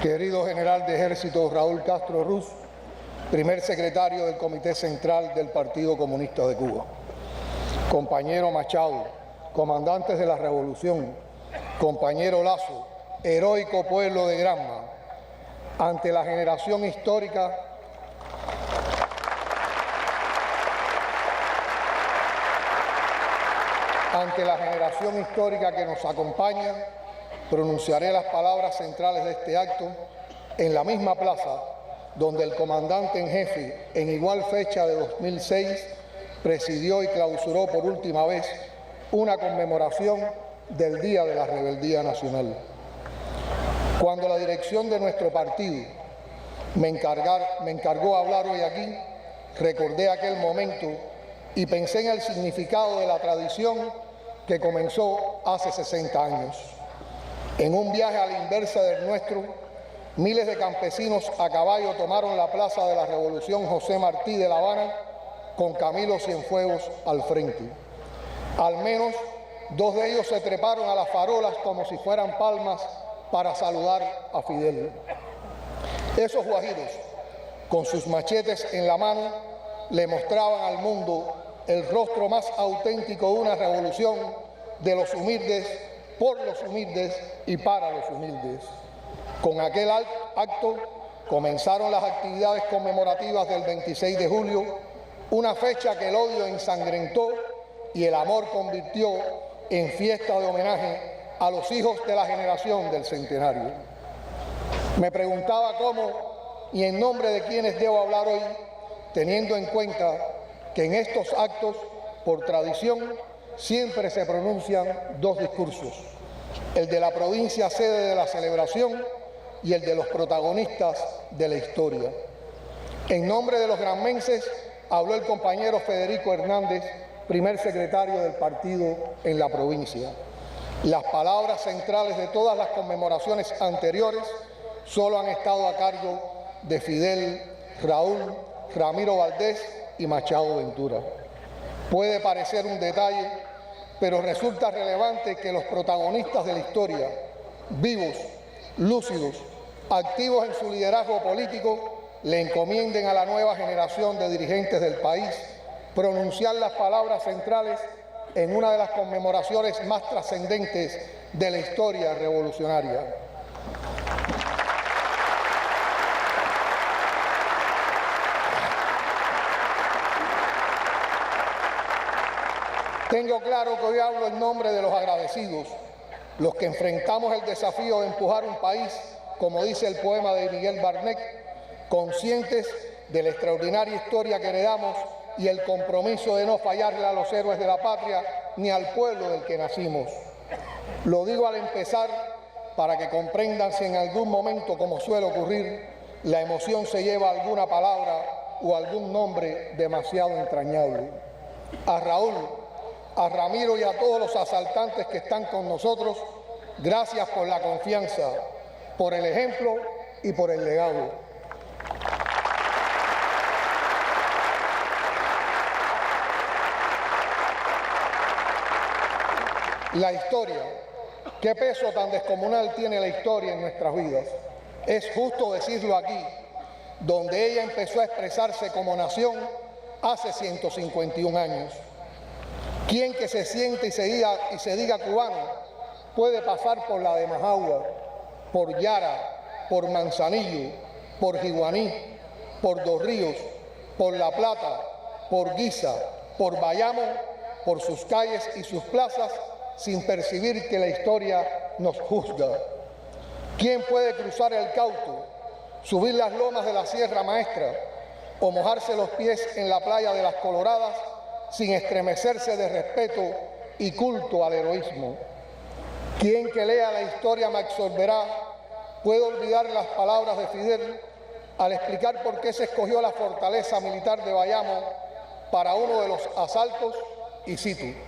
Querido General de Ejército Raúl Castro Ruz, primer secretario del Comité Central del Partido Comunista de Cuba. Compañero Machado, comandantes de la Revolución, compañero Lazo, heroico pueblo de Granma, ante la generación histórica que nos acompaña, pronunciaré las palabras centrales de este acto en la misma plaza donde el comandante en jefe, en igual fecha de 2006, presidió y clausuró por última vez una conmemoración del Día de la Rebeldía Nacional. Cuando la dirección de nuestro partido me encargó hablar hoy aquí, recordé aquel momento y pensé en el significado de la tradición que comenzó hace 60 años. En un viaje a la inversa del nuestro, miles de campesinos a caballo tomaron la Plaza de la Revolución José Martí de La Habana con Camilo Cienfuegos al frente. Al menos 2 de ellos se treparon a las farolas como si fueran palmas para saludar a Fidel. Esos guajiros, con sus machetes en la mano, le mostraban al mundo el rostro más auténtico de una revolución de los humildes, por los humildes y para los humildes. Con aquel acto comenzaron las actividades conmemorativas del 26 de julio, una fecha que el odio ensangrentó y el amor convirtió en fiesta de homenaje a los hijos de la generación del centenario. Me preguntaba cómo y en nombre de quiénes debo hablar hoy, teniendo en cuenta que en estos actos, por tradición, siempre se pronuncian 2 discursos, el de la provincia sede de la celebración y el de los protagonistas de la historia. En nombre de los granmenses habló el compañero Federico Hernández, primer secretario del partido en la provincia. Las palabras centrales de todas las conmemoraciones anteriores solo han estado a cargo de Fidel, Raúl, Ramiro Valdés y Machado Ventura. Puede parecer un detalle, pero resulta relevante que los protagonistas de la historia, vivos, lúcidos, activos en su liderazgo político, le encomienden a la nueva generación de dirigentes del país pronunciar las palabras centrales en una de las conmemoraciones más trascendentes de la historia revolucionaria. Tengo claro que hoy hablo en nombre de los agradecidos, los que enfrentamos el desafío de empujar un país, como dice el poema de Miguel Barnet, conscientes de la extraordinaria historia que heredamos y el compromiso de no fallarle a los héroes de la patria ni al pueblo del que nacimos. Lo digo al empezar para que comprendan si en algún momento, como suele ocurrir, la emoción se lleva alguna palabra o algún nombre demasiado entrañable. A Raúl, a Ramiro y a todos los asaltantes que están con nosotros, gracias por la confianza, por el ejemplo y por el legado. La historia, qué peso tan descomunal tiene la historia en nuestras vidas. Es justo decirlo aquí, donde ella empezó a expresarse como nación hace 151 años. Quien que se siente y se diga cubano puede pasar por la de Majagua, por Yara, por Manzanillo, por Jiguaní, por Dos Ríos, por La Plata, por Guisa, por Bayamo, por sus calles y sus plazas, sin percibir que la historia nos juzga. ¿Quién puede cruzar el Cauto, subir las lomas de la Sierra Maestra o mojarse los pies en la playa de las Coloradas sin estremecerse de respeto y culto al heroísmo? Quien que lea la historia me absorberá puede olvidar las palabras de Fidel al explicar por qué se escogió la fortaleza militar de Bayamo para uno de los asaltos, y cito: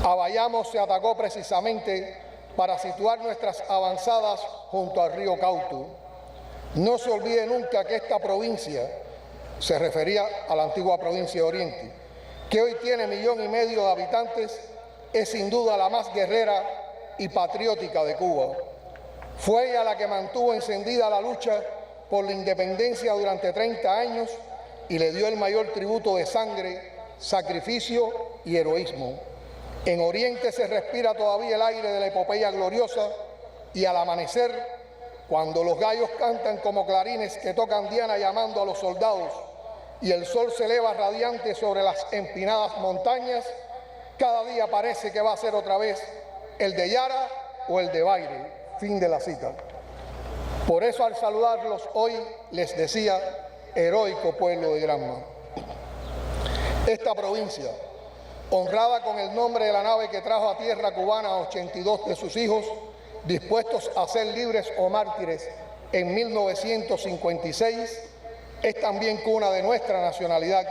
a Bayamo se atacó precisamente para situar nuestras avanzadas junto al río Cauto. No se olvide nunca que esta provincia, se refería a la antigua provincia de Oriente, que hoy tiene 1,5 millones de habitantes, es sin duda la más guerrera y patriótica de Cuba. Fue ella la que mantuvo encendida la lucha por la independencia durante 30 años y le dio el mayor tributo de sangre, sacrificio y heroísmo. En Oriente se respira todavía el aire de la epopeya gloriosa y al amanecer, cuando los gallos cantan como clarines que tocan diana llamando a los soldados y el sol se eleva radiante sobre las empinadas montañas, cada día parece que va a ser otra vez el de Yara o el de Baire. Fin de la cita. Por eso al saludarlos hoy les decía, heroico pueblo de Granma. Esta provincia, honrada con el nombre de la nave que trajo a tierra cubana a 82 de sus hijos, dispuestos a ser libres o mártires en 1956, es también cuna de nuestra nacionalidad,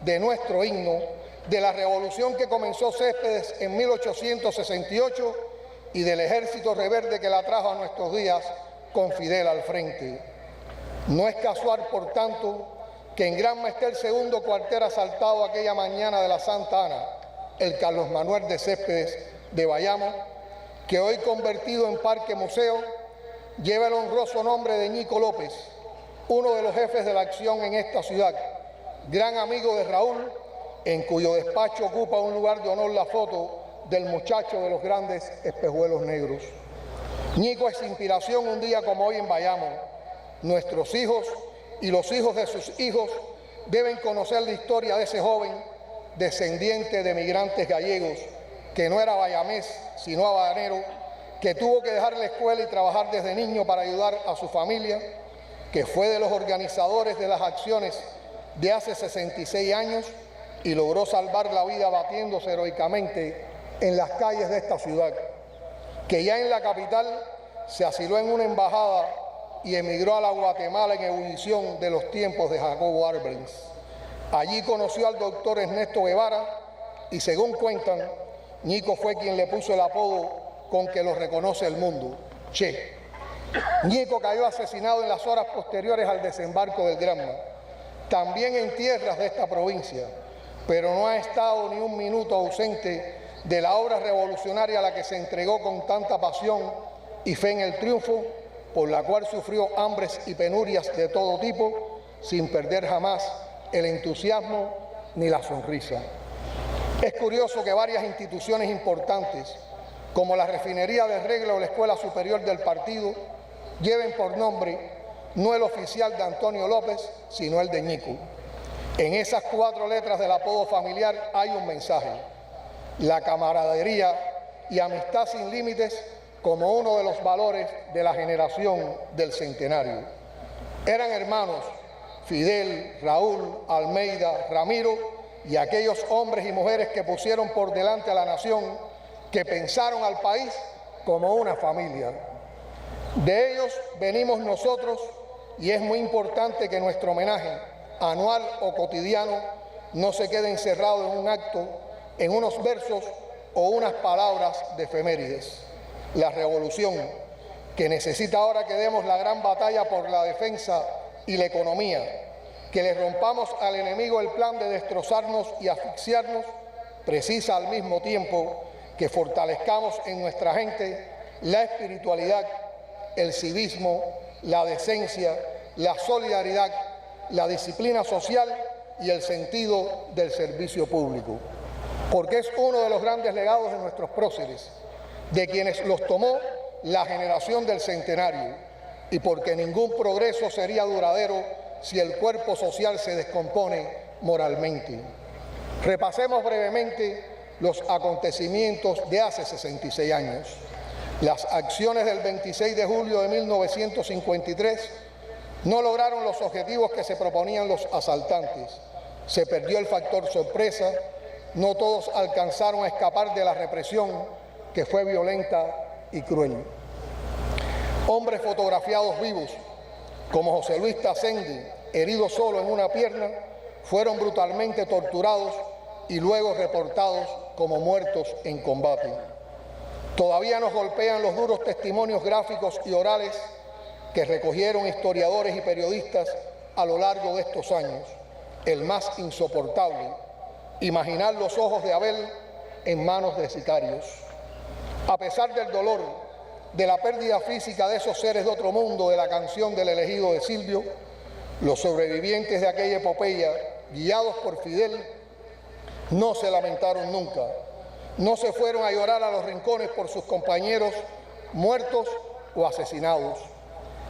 de nuestro himno, de la revolución que comenzó Céspedes en 1868 y del ejército rebelde que la trajo a nuestros días con Fidel al frente. No es casual, por tanto, que en Granma esté el segundo cuartel asaltado aquella mañana de la Santa Ana, el Carlos Manuel de Céspedes de Bayamo, que hoy convertido en parque museo, lleva el honroso nombre de Ñico López, uno de los jefes de la acción en esta ciudad, gran amigo de Raúl, en cuyo despacho ocupa un lugar de honor la foto del muchacho de los grandes espejuelos negros. Ñico es inspiración un día como hoy en Bayamo. Nuestros hijos y los hijos de sus hijos deben conocer la historia de ese joven descendiente de migrantes gallegos, que no era bayamés, sino habanero, que tuvo que dejar la escuela y trabajar desde niño para ayudar a su familia, que fue de los organizadores de las acciones de hace 66 años y logró salvar la vida batiéndose heroicamente en las calles de esta ciudad, que ya en la capital se asiló en una embajada y emigró a la Guatemala en ebullición de los tiempos de Jacobo Arbenz. Allí conoció al doctor Ernesto Guevara y, según cuentan, Ñico fue quien le puso el apodo con que lo reconoce el mundo, Che. Ñico cayó asesinado en las horas posteriores al desembarco del Granma, también en tierras de esta provincia, pero no ha estado ni un minuto ausente de la obra revolucionaria a la que se entregó con tanta pasión y fe en el triunfo, por la cual sufrió hambres y penurias de todo tipo, sin perder jamás el entusiasmo ni la sonrisa. Es curioso que varias instituciones importantes, como la Refinería de Regla o la Escuela Superior del Partido, lleven por nombre no el oficial de Antonio López, sino el de Ñico. En esas 4 letras del apodo familiar hay un mensaje: la camaradería y amistad sin límites como uno de los valores de la generación del centenario. Eran hermanos Fidel, Raúl, Almeida, Ramiro y aquellos hombres y mujeres que pusieron por delante a la nación, que pensaron al país como una familia. De ellos venimos nosotros y es muy importante que nuestro homenaje, anual o cotidiano, no se quede encerrado en un acto, en unos versos o unas palabras de efemérides. La revolución, que necesita ahora que demos la gran batalla por la defensa y la economía, que le rompamos al enemigo el plan de destrozarnos y asfixiarnos, precisa al mismo tiempo que fortalezcamos en nuestra gente la espiritualidad, el civismo, la decencia, la solidaridad, la disciplina social y el sentido del servicio público, porque es uno de los grandes legados de nuestros próceres, de quienes los tomó la generación del centenario, y porque ningún progreso sería duradero si el cuerpo social se descompone moralmente. Repasemos brevemente los acontecimientos de hace 66 años. Las acciones del 26 de julio de 1953 no lograron los objetivos que se proponían los asaltantes. Se perdió el factor sorpresa, no todos alcanzaron a escapar de la represión, que fue violenta y cruel. Hombres fotografiados vivos, como José Luis Tacendi, herido solo en una pierna, fueron brutalmente torturados y luego reportados como muertos en combate. Todavía nos golpean los duros testimonios gráficos y orales que recogieron historiadores y periodistas a lo largo de estos años. El más insoportable, imaginar los ojos de Abel en manos de sicarios. A pesar del dolor, de la pérdida física de esos seres de otro mundo de la canción del elegido de Silvio, los sobrevivientes de aquella epopeya, guiados por Fidel, no se lamentaron nunca, no se fueron a llorar a los rincones por sus compañeros muertos o asesinados.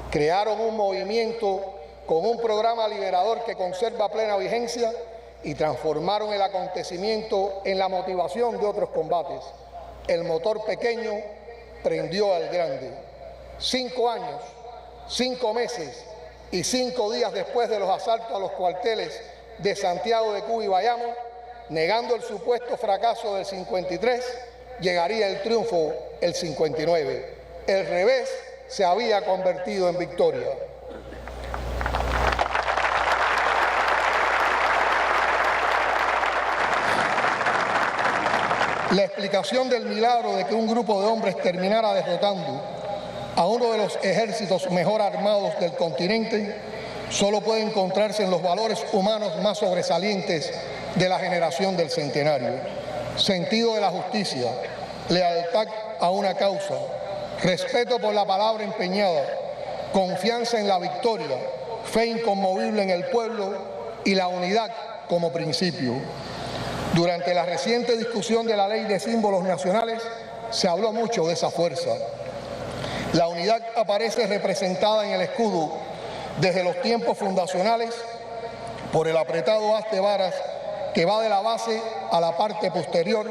Crearon un movimiento con un programa liberador que conserva plena vigencia y transformaron el acontecimiento en la motivación de otros combates. El motor pequeño prendió al grande. 5 años, 5 meses y 5 días después de los asaltos a los cuarteles de Santiago de Cuba y Bayamo, negando el supuesto fracaso del 53, llegaría el triunfo el 59. El revés se había convertido en victoria. La explicación del milagro de que un grupo de hombres terminara derrotando a uno de los ejércitos mejor armados del continente solo puede encontrarse en los valores humanos más sobresalientes de la generación del centenario: sentido de la justicia, lealtad a una causa, respeto por la palabra empeñada, confianza en la victoria, fe inconmovible en el pueblo y la unidad como principio. Durante la reciente discusión de la Ley de Símbolos Nacionales se habló mucho de esa fuerza. La unidad aparece representada en el escudo desde los tiempos fundacionales por el apretado haz de varas que va de la base a la parte posterior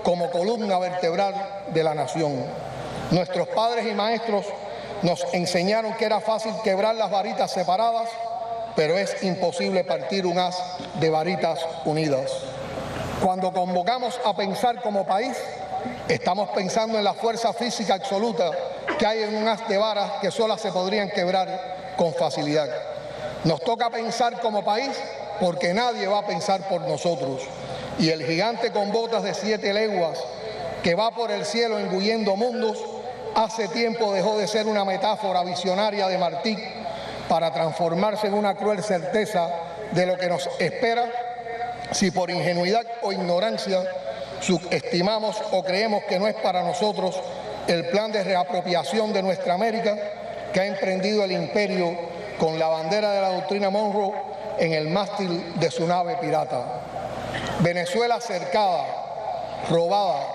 como columna vertebral de la nación. Nuestros padres y maestros nos enseñaron que era fácil quebrar las varitas separadas, pero es imposible partir un haz de varitas unidas. Cuando convocamos a pensar como país, estamos pensando en la fuerza física absoluta que hay en un haz de varas que solas se podrían quebrar con facilidad. Nos toca pensar como país porque nadie va a pensar por nosotros. Y el gigante con botas de 7 leguas que va por el cielo engullendo mundos, hace tiempo dejó de ser una metáfora visionaria de Martí para transformarse en una cruel certeza de lo que nos espera si por ingenuidad o ignorancia subestimamos o creemos que no es para nosotros el plan de reapropiación de nuestra América que ha emprendido el imperio con la bandera de la doctrina Monroe en el mástil de su nave pirata. Venezuela cercada, robada,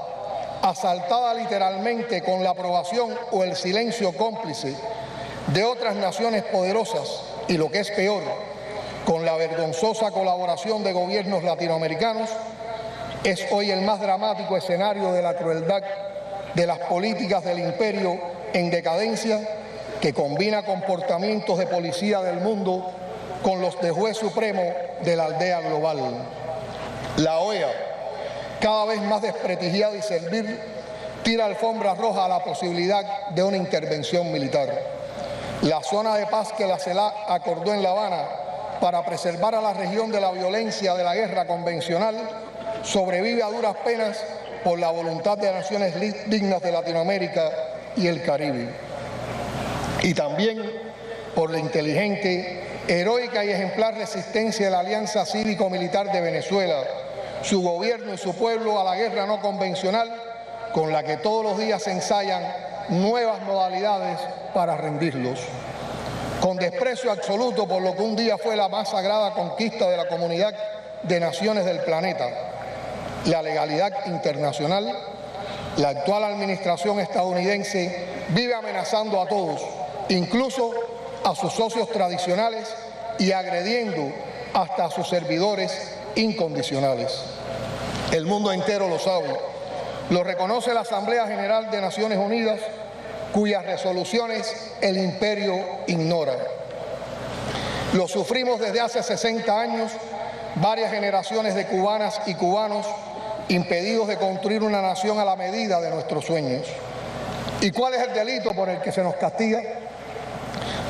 asaltada literalmente con la aprobación o el silencio cómplice de otras naciones poderosas y, lo que es peor, con la vergonzosa colaboración de gobiernos latinoamericanos, es hoy el más dramático escenario de la crueldad de las políticas del imperio en decadencia, que combina comportamientos de policía del mundo con los de juez supremo de la aldea global. La OEA, cada vez más desprestigiada y servil, tira alfombra roja a la posibilidad de una intervención militar. La zona de paz que la CELAC acordó en La Habana para preservar a la región de la violencia de la guerra convencional sobrevive a duras penas por la voluntad de naciones dignas de Latinoamérica y el Caribe. Y también por la inteligente, heroica y ejemplar resistencia de la Alianza Cívico-Militar de Venezuela, su gobierno y su pueblo a la guerra no convencional, con la que todos los días se ensayan nuevas modalidades para rendirlos. Con desprecio absoluto por lo que un día fue la más sagrada conquista de la comunidad de naciones del planeta, la legalidad internacional, la actual administración estadounidense vive amenazando a todos, incluso a sus socios tradicionales, y agrediendo hasta a sus servidores incondicionales. El mundo entero lo sabe, lo reconoce la Asamblea General de Naciones Unidas, cuyas resoluciones el imperio ignora. Lo sufrimos desde hace 60 años, varias generaciones de cubanas y cubanos impedidos de construir una nación a la medida de nuestros sueños. ¿Y cuál es el delito por el que se nos castiga?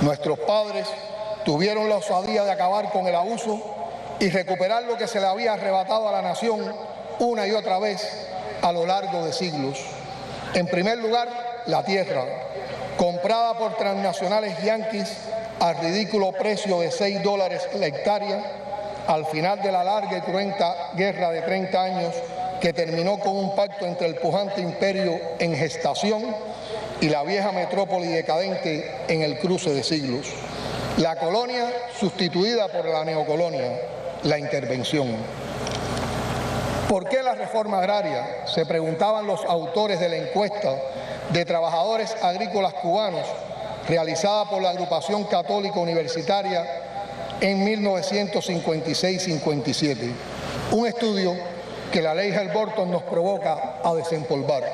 Nuestros padres tuvieron la osadía de acabar con el abuso y recuperar lo que se le había arrebatado a la nación una y otra vez a lo largo de siglos. En primer lugar, la tierra, comprada por transnacionales yanquis al ridículo precio de $6 la hectárea, al final de la larga y cruenta guerra de 30 años que terminó con un pacto entre el pujante imperio en gestación y la vieja metrópoli decadente en el cruce de siglos. La colonia sustituida por la neocolonia, la intervención. ¿Por qué la reforma agraria?, se preguntaban los autores de la encuesta de trabajadores agrícolas cubanos realizada por la Agrupación Católica Universitaria en 1956-57. Un estudio que la ley Helms-Burton nos provoca a desempolvar.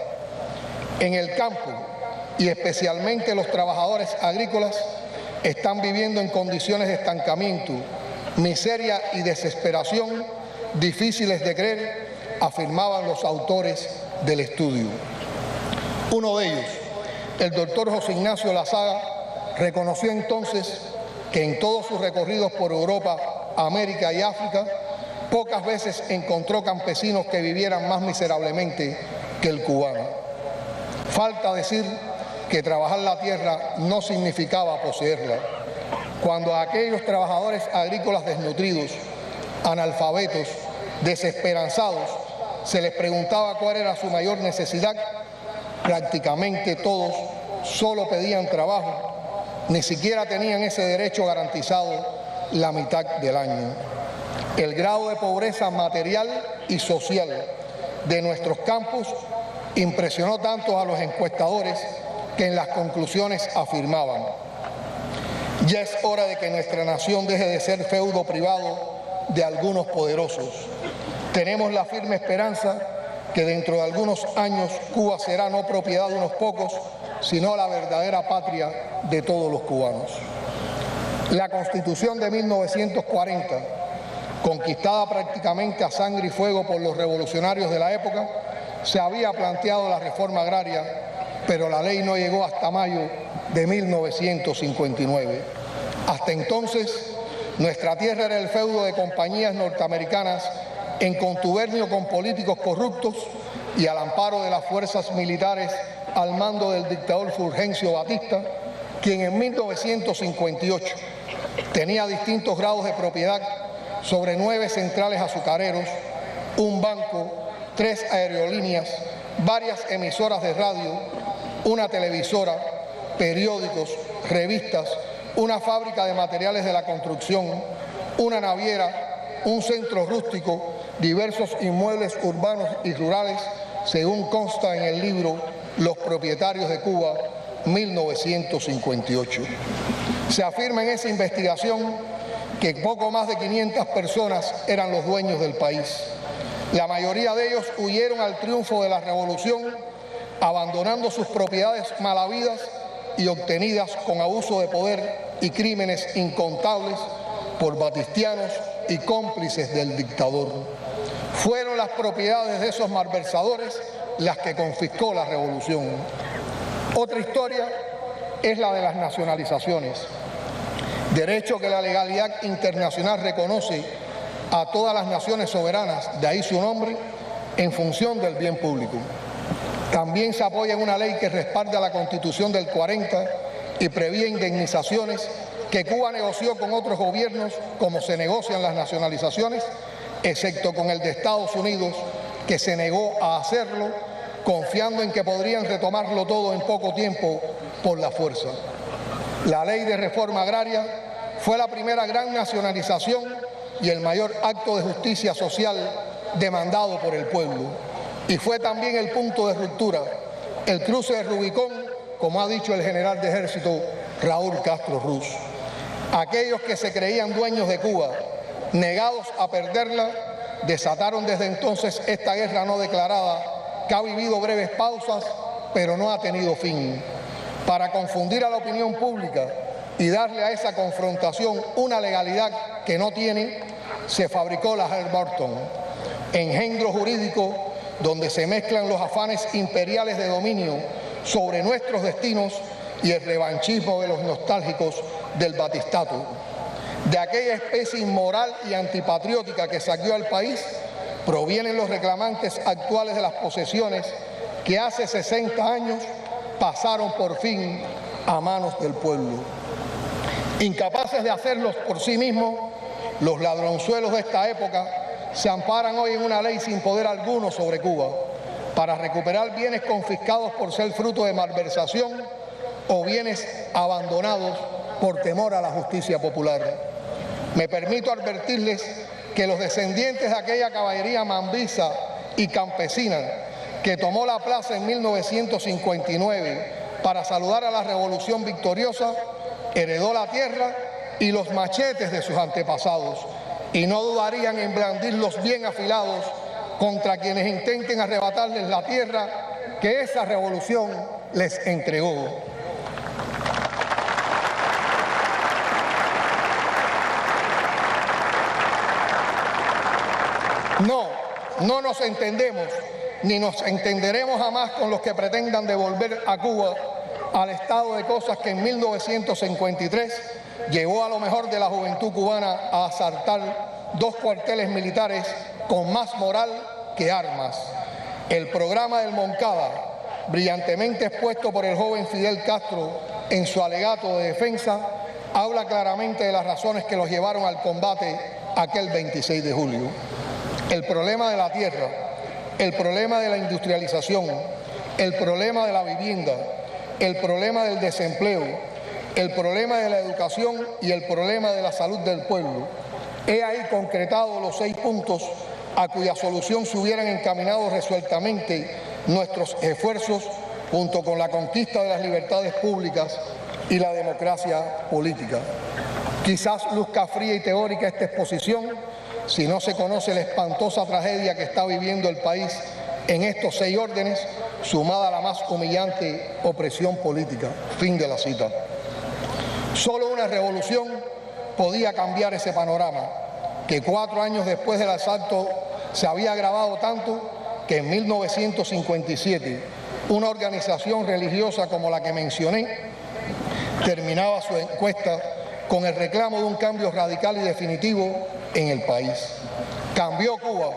En el campo, y especialmente los trabajadores agrícolas, están viviendo en condiciones de estancamiento, miseria y desesperación difíciles de creer, afirmaban los autores del estudio. Uno de ellos, el doctor José Ignacio Lazaga, reconoció entonces que en todos sus recorridos por Europa, América y África, pocas veces encontró campesinos que vivieran más miserablemente que el cubano. Falta decir que trabajar la tierra no significaba poseerla. Cuando a aquellos trabajadores agrícolas desnutridos, analfabetos, desesperanzados, se les preguntaba cuál era su mayor necesidad, prácticamente todos solo pedían trabajo, ni siquiera tenían ese derecho garantizado la mitad del año. El grado de pobreza material y social de nuestros campos impresionó tanto a los encuestadores que en las conclusiones afirmaban: ya es hora de que nuestra nación deje de ser feudo privado de algunos poderosos. Tenemos la firme esperanza que dentro de algunos años Cuba será no propiedad de unos pocos, sino la verdadera patria de todos los cubanos. La Constitución de 1940, conquistada prácticamente a sangre y fuego por los revolucionarios de la época, se había planteado la reforma agraria, pero la ley no llegó hasta mayo de 1959. Hasta entonces, nuestra tierra era el feudo de compañías norteamericanas en contubernio con políticos corruptos y al amparo de las fuerzas militares al mando del dictador Fulgencio Batista, quien en 1958 tenía distintos grados de propiedad sobre 9 centrales azucareros, un banco, 3 aerolíneas, varias emisoras de radio, una televisora, periódicos, revistas, una fábrica de materiales de la construcción, una naviera, un centro rústico, diversos inmuebles urbanos y rurales, según consta en el libro Los propietarios de Cuba, 1958. Se afirma en esa investigación que poco más de 500 personas eran los dueños del país. La mayoría de ellos huyeron al triunfo de la revolución, abandonando sus propiedades mal habidas y obtenidas con abuso de poder y crímenes incontables por batistianos y cómplices del dictador. Fueron las propiedades de esos malversadores las que confiscó la revolución. Otra historia es la de las nacionalizaciones, derecho que la legalidad internacional reconoce a todas las naciones soberanas, de ahí su nombre, en función del bien público. También se apoya en una ley que respalda la Constitución del 40 y prevé indemnizaciones que Cuba negoció con otros gobiernos, como se negocian las nacionalizaciones, excepto con el de Estados Unidos, que se negó a hacerlo, confiando en que podrían retomarlo todo en poco tiempo por la fuerza. La ley de reforma agraria fue la primera gran nacionalización y el mayor acto de justicia social demandado por el pueblo. Y fue también el punto de ruptura, el cruce de Rubicón, como ha dicho el general de ejército Raúl Castro Ruz. Aquellos que se creían dueños de Cuba, negados a perderla, desataron desde entonces esta guerra no declarada, que ha vivido breves pausas, pero no ha tenido fin. Para confundir a la opinión pública y darle a esa confrontación una legalidad que no tiene, se fabricó la Helms-Burton, engendro jurídico donde se mezclan los afanes imperiales de dominio sobre nuestros destinos y el revanchismo de los nostálgicos del batistato. De aquella especie inmoral y antipatriótica que saqueó al país, provienen los reclamantes actuales de las posesiones que hace 60 años pasaron por fin a manos del pueblo. Incapaces de hacerlos por sí mismos, los ladronzuelos de esta época se amparan hoy en una ley sin poder alguno sobre Cuba, para recuperar bienes confiscados por ser fruto de malversación o bienes abandonados por temor a la justicia popular. Me permito advertirles que los descendientes de aquella caballería mambisa y campesina que tomó la plaza en 1959 para saludar a la revolución victoriosa, heredó la tierra y los machetes de sus antepasados, y no dudarían en blandirlos bien afilados contra quienes intenten arrebatarles la tierra que esa revolución les entregó. No nos entendemos ni nos entenderemos jamás con los que pretendan devolver a Cuba al estado de cosas que en 1953 llevó a lo mejor de la juventud cubana a asaltar 2 cuarteles militares con más moral que armas. El programa del Moncada, brillantemente expuesto por el joven Fidel Castro en su alegato de defensa, habla claramente de las razones que los llevaron al combate aquel 26 de julio. El problema de la tierra, el problema de la industrialización, el problema de la vivienda, el problema del desempleo, el problema de la educación y el problema de la salud del pueblo. He ahí concretado los 6 puntos a cuya solución se hubieran encaminado resueltamente nuestros esfuerzos junto con la conquista de las libertades públicas y la democracia política. Quizás luzca fría y teórica esta exposición si no se conoce la espantosa tragedia que está viviendo el país en estos 6 órdenes, sumada a la más humillante opresión política. Fin de la cita. Solo una revolución podía cambiar ese panorama, que 4 años después del asalto se había agravado tanto que en 1957 una organización religiosa como la que mencioné terminaba su encuesta con el reclamo de un cambio radical y definitivo en el país. Cambió Cuba,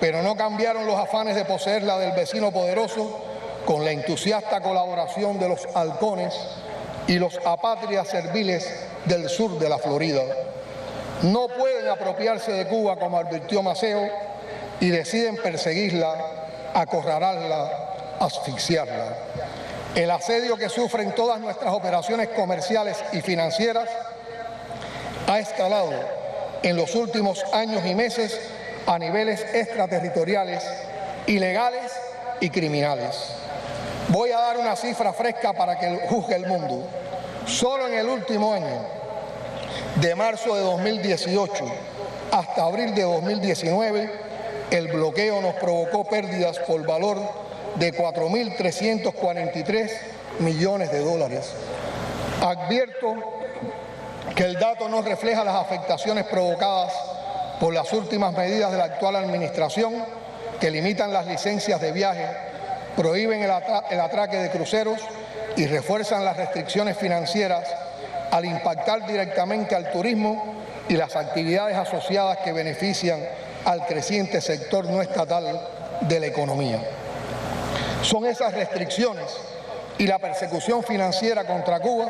pero no cambiaron los afanes de poseerla del vecino poderoso con la entusiasta colaboración de los halcones y los apátridas serviles del sur de la Florida. No pueden apropiarse de Cuba, como advirtió Maceo, y deciden perseguirla, acorralarla, asfixiarla. El asedio que sufren todas nuestras operaciones comerciales y financieras ha escalado en los últimos años y meses a niveles extraterritoriales, ilegales y criminales. Voy a dar una cifra fresca para que juzgue el mundo. Solo en el último año, de marzo de 2018 hasta abril de 2019, el bloqueo nos provocó pérdidas por valor de 4.343 millones de dólares. Advierto que el dato no refleja las afectaciones provocadas por las últimas medidas de la actual administración que limitan las licencias de viaje, prohíben el atraque de cruceros y refuerzan las restricciones financieras al impactar directamente al turismo y las actividades asociadas que benefician al creciente sector no estatal de la economía. Son esas restricciones y la persecución financiera contra Cuba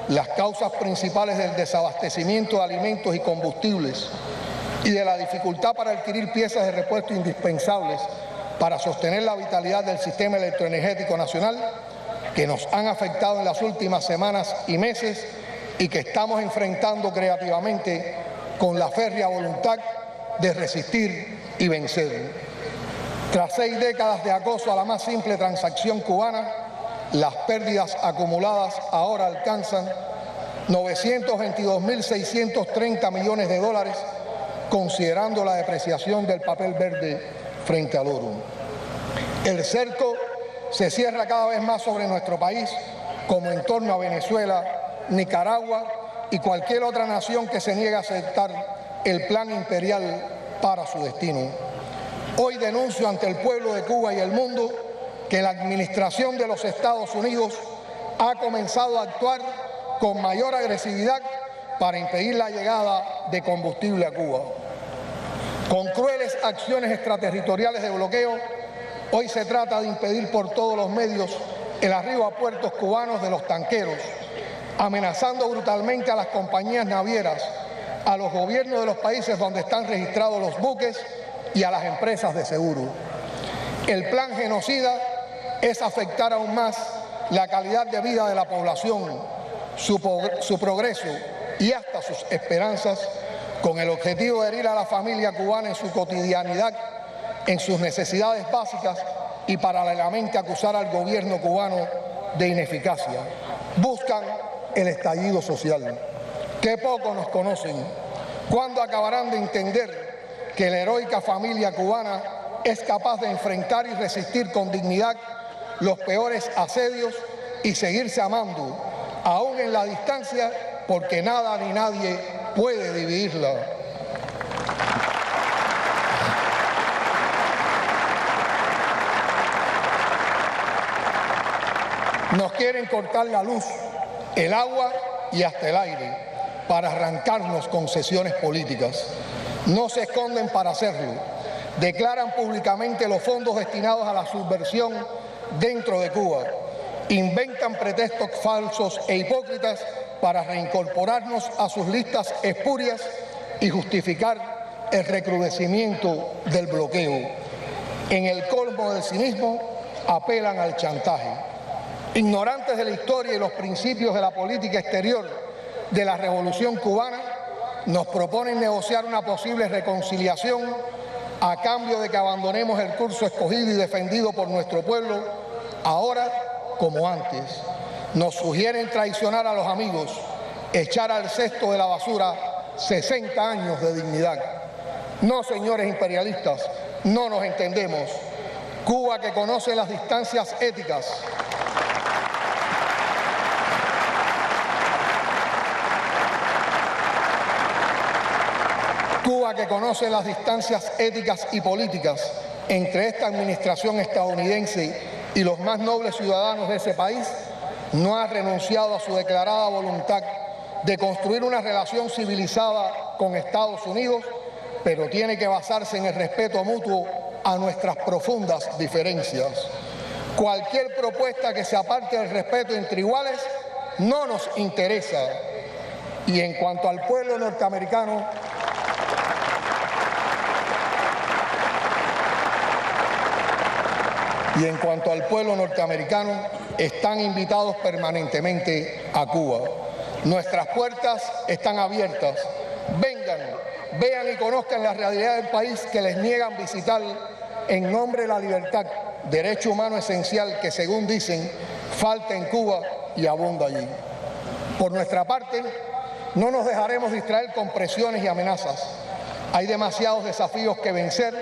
las causas principales del desabastecimiento de alimentos y combustibles y de la dificultad para adquirir piezas de repuesto indispensables para sostener la vitalidad del sistema electroenergético nacional, que nos han afectado en las últimas semanas y meses y que estamos enfrentando creativamente con la férrea voluntad de resistir y vencer. Tras 6 décadas de acoso a la más simple transacción cubana, las pérdidas acumuladas ahora alcanzan 922.630 millones de dólares, considerando la depreciación del papel verde frente al oro. El cerco se cierra cada vez más sobre nuestro país, como en torno a Venezuela, Nicaragua y cualquier otra nación que se niegue a aceptar el plan imperial para su destino. Hoy denuncio ante el pueblo de Cuba y el mundo que la administración de los Estados Unidos ha comenzado a actuar con mayor agresividad para impedir la llegada de combustible a Cuba. Con crueles acciones extraterritoriales de bloqueo, hoy se trata de impedir por todos los medios el arribo a puertos cubanos de los tanqueros, amenazando brutalmente a las compañías navieras, a los gobiernos de los países donde están registrados los buques y a las empresas de seguro. El plan genocida es afectar aún más la calidad de vida de la población, su progreso y hasta sus esperanzas, con el objetivo de herir a la familia cubana en su cotidianidad, en sus necesidades básicas y paralelamente acusar al gobierno cubano de ineficacia. Buscan el estallido social. Qué poco nos conocen. ¿Cuándo acabarán de entender que la heroica familia cubana es capaz de enfrentar y resistir con dignidad los peores asedios y seguirse amando, aún en la distancia, porque nada ni nadie puede dividirla? Nos quieren cortar la luz, el agua y hasta el aire para arrancarnos concesiones políticas. No se esconden para hacerlo. Declaran públicamente los fondos destinados a la subversión dentro de Cuba. Inventan pretextos falsos e hipócritas para reincorporarnos a sus listas espurias y justificar el recrudecimiento del bloqueo. En el colmo del cinismo, apelan al chantaje. Ignorantes de la historia y los principios de la política exterior de la Revolución cubana, nos proponen negociar una posible reconciliación a cambio de que abandonemos el curso escogido y defendido por nuestro pueblo, ahora como antes. Nos sugieren traicionar a los amigos, echar al cesto de la basura 60 años de dignidad. No, señores imperialistas, no nos entendemos. Cuba, que conoce las distancias éticas, y políticas entre esta administración estadounidense y los más nobles ciudadanos de ese país, no ha renunciado a su declarada voluntad de construir una relación civilizada con Estados Unidos, pero tiene que basarse en el respeto mutuo a nuestras profundas diferencias. Cualquier propuesta que se aparte del respeto entre iguales no nos interesa. Y en cuanto al pueblo norteamericano, están invitados permanentemente a Cuba. Nuestras puertas están abiertas. Vengan, vean y conozcan la realidad del país que les niegan visitar en nombre de la libertad, derecho humano esencial que, según dicen, falta en Cuba y abunda allí. Por nuestra parte, no nos dejaremos distraer con presiones y amenazas. Hay demasiados desafíos que vencer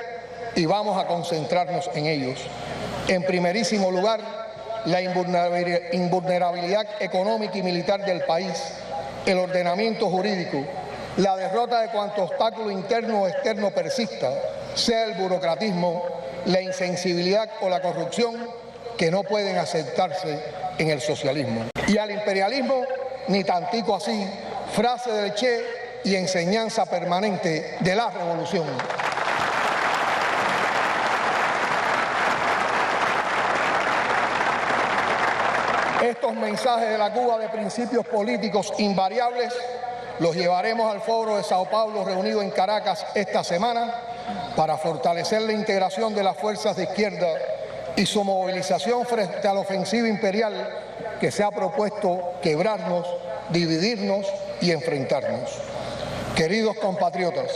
y vamos a concentrarnos en ellos. En primerísimo lugar, la invulnerabilidad económica y militar del país, el ordenamiento jurídico, la derrota de cuanto obstáculo interno o externo persista, sea el burocratismo, la insensibilidad o la corrupción, que no pueden aceptarse en el socialismo. Y al imperialismo, ni tantico así, frase del Che y enseñanza permanente de la revolución. Estos mensajes de la Cuba de principios políticos invariables los llevaremos al foro de Sao Paulo reunido en Caracas esta semana para fortalecer la integración de las fuerzas de izquierda y su movilización frente a la ofensiva imperial que se ha propuesto quebrarnos, dividirnos y enfrentarnos. Queridos compatriotas,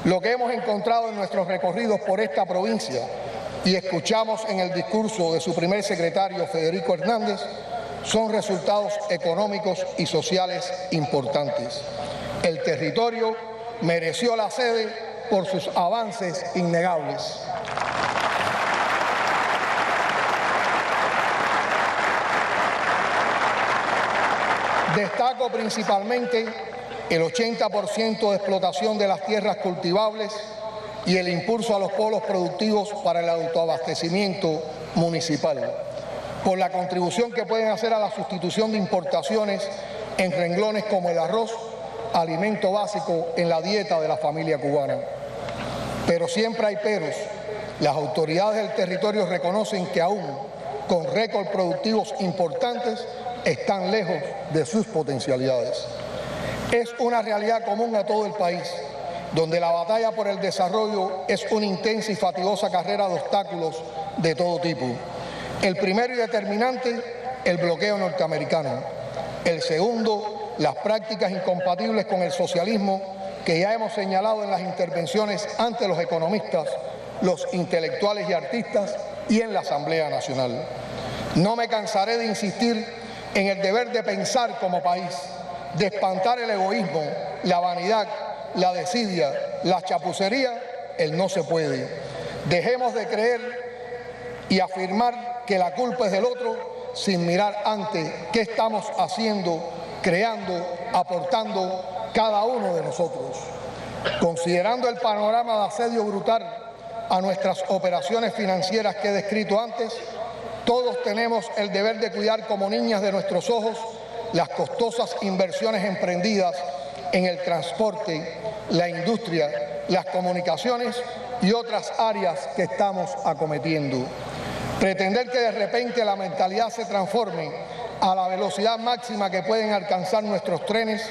lo que hemos encontrado en nuestros recorridos por esta provincia y escuchamos en el discurso de su primer secretario, Federico Hernández, son resultados económicos y sociales importantes. El territorio mereció la sede por sus avances innegables. Destaco principalmente el 80% de explotación de las tierras cultivables y el impulso a los polos productivos para el autoabastecimiento municipal, por la contribución que pueden hacer a la sustitución de importaciones en renglones como el arroz, alimento básico en la dieta de la familia cubana. Pero siempre hay peros. Las autoridades del territorio reconocen que aún con récords productivos importantes están lejos de sus potencialidades. Es una realidad común a todo el país, donde la batalla por el desarrollo es una intensa y fatigosa carrera de obstáculos de todo tipo. El primero y determinante, el bloqueo norteamericano. El segundo, las prácticas incompatibles con el socialismo que ya hemos señalado en las intervenciones ante los economistas, los intelectuales y artistas y en la Asamblea Nacional. No me cansaré de insistir en el deber de pensar como país, de espantar el egoísmo, la vanidad, la desidia, la chapucería, el no se puede. Dejemos de creer y afirmar que la culpa es del otro sin mirar antes qué estamos haciendo, creando, aportando cada uno de nosotros. Considerando el panorama de asedio brutal a nuestras operaciones financieras que he descrito antes, todos tenemos el deber de cuidar como niñas de nuestros ojos las costosas inversiones emprendidas en el transporte, la industria, las comunicaciones y otras áreas que estamos acometiendo. Pretender que de repente la mentalidad se transforme a la velocidad máxima que pueden alcanzar nuestros trenes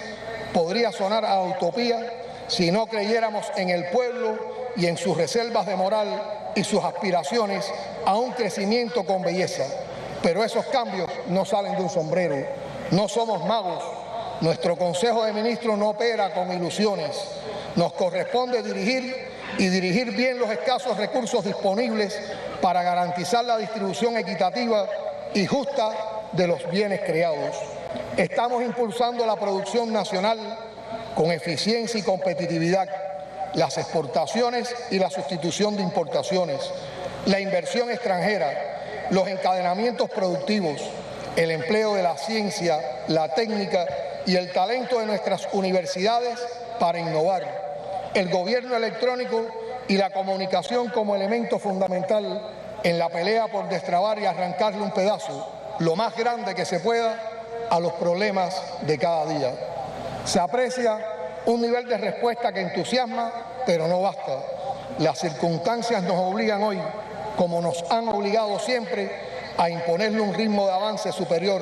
podría sonar a utopía si no creyéramos en el pueblo y en sus reservas de moral y sus aspiraciones a un crecimiento con belleza. Pero esos cambios no salen de un sombrero, no somos magos. Nuestro Consejo de Ministros no opera con ilusiones. Nos corresponde dirigir bien los escasos recursos disponibles para garantizar la distribución equitativa y justa de los bienes creados. Estamos impulsando la producción nacional con eficiencia y competitividad, las exportaciones y la sustitución de importaciones, la inversión extranjera, los encadenamientos productivos, el empleo de la ciencia, la técnica y el talento de nuestras universidades para innovar, el gobierno electrónico y la comunicación como elemento fundamental en la pelea por destrabar y arrancarle un pedazo, lo más grande que se pueda, a los problemas de cada día. Se aprecia un nivel de respuesta que entusiasma, pero no basta. Las circunstancias nos obligan hoy, como nos han obligado siempre, a imponerle un ritmo de avance superior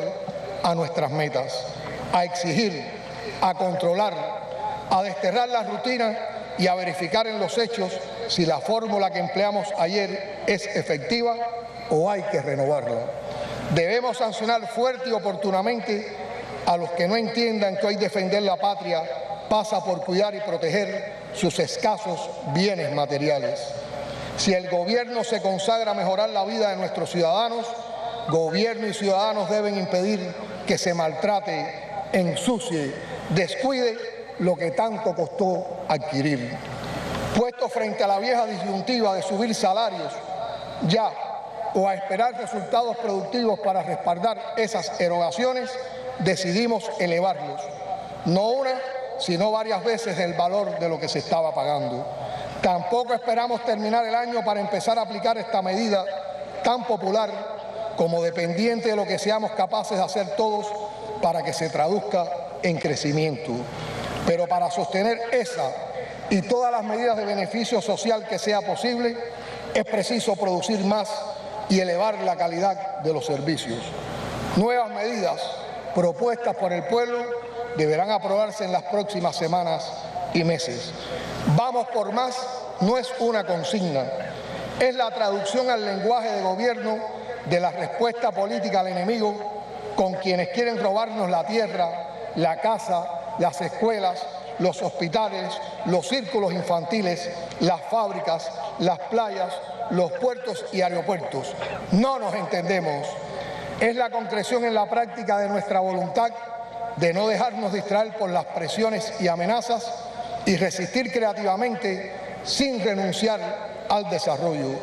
a nuestras metas, a exigir, a controlar, a desterrar la rutina y a verificar en los hechos si la fórmula que empleamos ayer es efectiva o hay que renovarla. Debemos sancionar fuerte y oportunamente a los que no entiendan que hoy defender la patria pasa por cuidar y proteger sus escasos bienes materiales. Si el gobierno se consagra a mejorar la vida de nuestros ciudadanos, gobierno y ciudadanos deben impedir que se maltrate, ensucie, descuide lo que tanto costó adquirir. Puesto frente a la vieja disyuntiva de subir salarios ya o a esperar resultados productivos para respaldar esas erogaciones, decidimos elevarlos, no una, sino varias veces el valor de lo que se estaba pagando. Tampoco esperamos terminar el año para empezar a aplicar esta medida tan popular como dependiente de lo que seamos capaces de hacer todos para que se traduzca en crecimiento. Pero para sostener esa y todas las medidas de beneficio social que sea posible, es preciso producir más y elevar la calidad de los servicios. Nuevas medidas propuestas por el pueblo deberán aprobarse en las próximas semanas y meses. Vamos por más no es una consigna, es la traducción al lenguaje de gobierno de la respuesta política al enemigo con quienes quieren robarnos la tierra, la casa, las escuelas, los hospitales, los círculos infantiles, las fábricas, las playas, los puertos y aeropuertos. No nos entendemos. Es la concreción en la práctica de nuestra voluntad de no dejarnos distraer por las presiones y amenazas y resistir creativamente sin renunciar al desarrollo.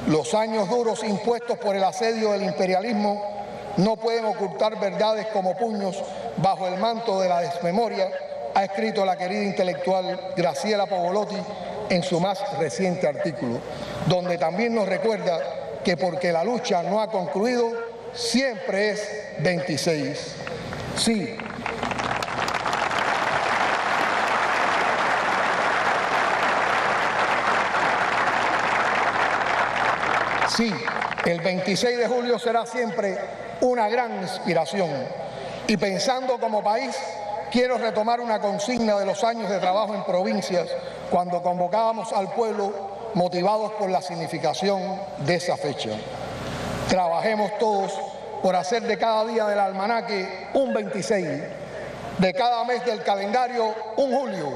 Los años duros impuestos por el asedio del imperialismo no pueden ocultar verdades como puños bajo el manto de la desmemoria, ha escrito la querida intelectual Graciela Pavolotti en su más reciente artículo, donde también nos recuerda que porque la lucha no ha concluido, siempre es 26. Sí. Sí, el 26 de julio será siempre una gran inspiración. Y pensando como país, quiero retomar una consigna de los años de trabajo en provincias, cuando convocábamos al pueblo motivados por la significación de esa fecha. Trabajemos todos por hacer de cada día del almanaque un 26, de cada mes del calendario un julio,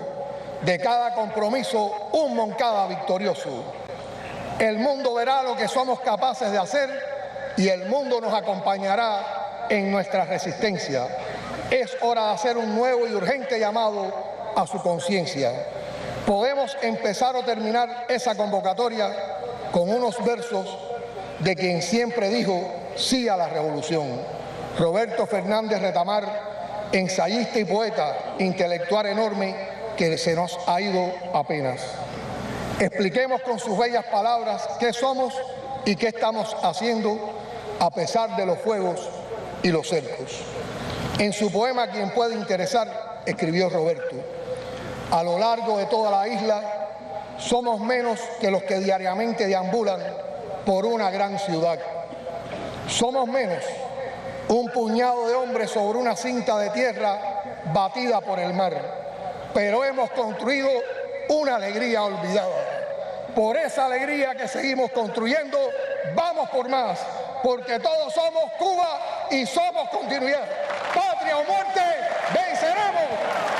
de cada compromiso un Moncada victorioso. El mundo verá lo que somos capaces de hacer y el mundo nos acompañará en nuestra resistencia. Es hora de hacer un nuevo y urgente llamado a su conciencia. Podemos empezar o terminar esa convocatoria con unos versos de quien siempre dijo sí a la revolución. Roberto Fernández Retamar, ensayista y poeta, intelectual enorme que se nos ha ido apenas. Expliquemos con sus bellas palabras qué somos y qué estamos haciendo a pesar de los fuegos y los cercos. En su poema Quien puede interesar, escribió Roberto: a lo largo de toda la isla somos menos que los que diariamente deambulan por una gran ciudad. Somos menos, un puñado de hombres sobre una cinta de tierra batida por el mar, pero hemos construido una alegría olvidada. Por esa alegría que seguimos construyendo, vamos por más, porque todos somos Cuba y somos continuidad. Patria o muerte, venceremos.